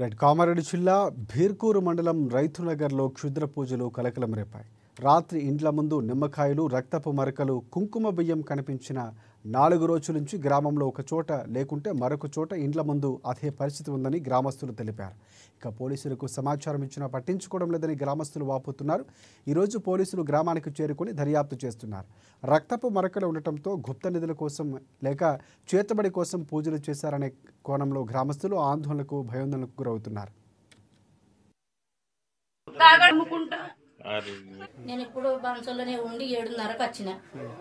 Right Kamareddy జిల్లా భీర్కూరు మండలం రైతునగర్లో క్షుద్ర పూజలు కలకలం రేపాయి. రాత్రి ఇండ్ల ముందు నిమ్మకాయలు, రక్తపు మరకలు, కుంకుమ బియ్యం కనిపించిన 4 రోజుల నుంచి గ్రామంలో ఒక చోట లేకుంటే మరొక చోట ఇండ్ల ముందు అదే పరిస్థితి ఉందని గ్రామస్తులు తెలిపారు. ఇక పోలీసులకు సమాచారం ఇచ్చినా పట్టించుకోవడం లేదని గ్రామస్తులు వాపోతున్నారు. ఈరోజు పోలీసులు గ్రామానికి చేరుకుని దర్యాప్తు చేస్తున్నారు. రక్తపు మరకలు ఉండటంతో గుప్త నిధుల కోసం లేక చేతబడి కోసం పూజలు చేశారనే కోణంలో గ్రామస్తులు ఆందోళనకు భయాందోళనకు గురవుతున్నారు. నేను ఇప్పుడు బాన్సోలోనే ఉండి 7:30కి వచ్చిన.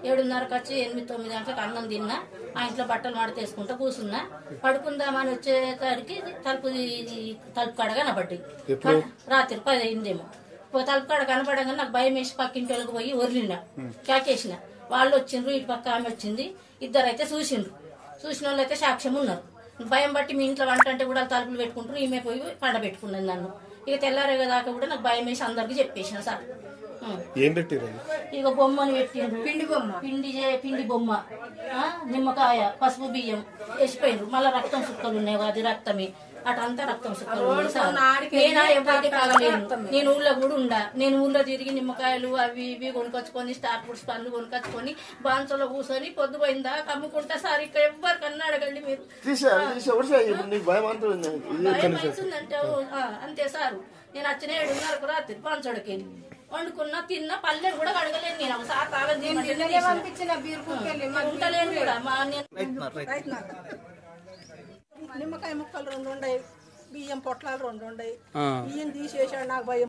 7:30కి వచ్చి 8-9 గంటలకు అన్నం తిన్నా. ఆ ఇంట్లో బట్టలు మడతేసుకుంటా కూర్చున్నా. పడుకుందామని వచ్చేసరికి తలుపు కాడ కనబడ్డాయి. రాత్రి 10 అయిందేమో. తలుపు కాడ కనపడంగా నాకు భయం వేసి పక్కింటి వాళ్ళకి పోయి ఒర్లిన, చాకేసిన. వాళ్ళు వచ్చిండ్రు, ఇటు పక్క ఆమె వచ్చింది. ఇద్దరైతే చూసిండ్రు. చూసిన వాళ్ళు అయితే సాక్ష్యం ఉన్నారు. భయం బట్టి మీ ఇంట్లో వంట అంటే కూడా తలుపులు పెట్టుకుంటారు. ఈమె పోయి పండ పెట్టుకున్నది నన్ను. ఇక తెల్లారేగా దాకా కూడా నాకు భయం వేసి అందరికి చెప్పేసిన సార్. ఇక బొమ్మని పెట్టిండ్రు, పిండి బొమ్మ, నిమ్మకాయ, పసుపు బియ్యం వేసిపోయిండ్రు. మళ్ళీ రక్తం సుక్కలు ఉన్నాయి, అది రక్తమే అటంతా రక్తం సుక్కలు ఉన్నాయి సార్. నేను ఎవరికి కాగలేను. నేను ఊళ్ళో కూడా ఉండా. నేను ఊళ్ళో తిరిగి నిమ్మకాయలు అవి ఇవి కొనుకొచ్చుకొని, స్టార్ ఫుడ్స్ పండ్లు కొనుకొచ్చుకొని బాన్సలో కూర్చొని పొద్దుపోయిందా కమ్ముకుంటా సార్. ఇక్కడ ఎవరికన్నా అడగండి మీరు. అంటే అంతే సార్. నేను వచ్చిన 7:30కు రాత్రి బాన్సోడికి వెళ్ళి వండుకున్నా, తిన్నా, పల్లెలు కూడా కడగలేను. నేను ఒకసారి ఉంటలేను కూడా. నిమ్మకాయ ముక్కలు 2 ఉన్నాయి, బియ్యం పొట్లాలు 2 ఉన్నాయి. బియ్యం తీసేసాడు, నాకు భయం.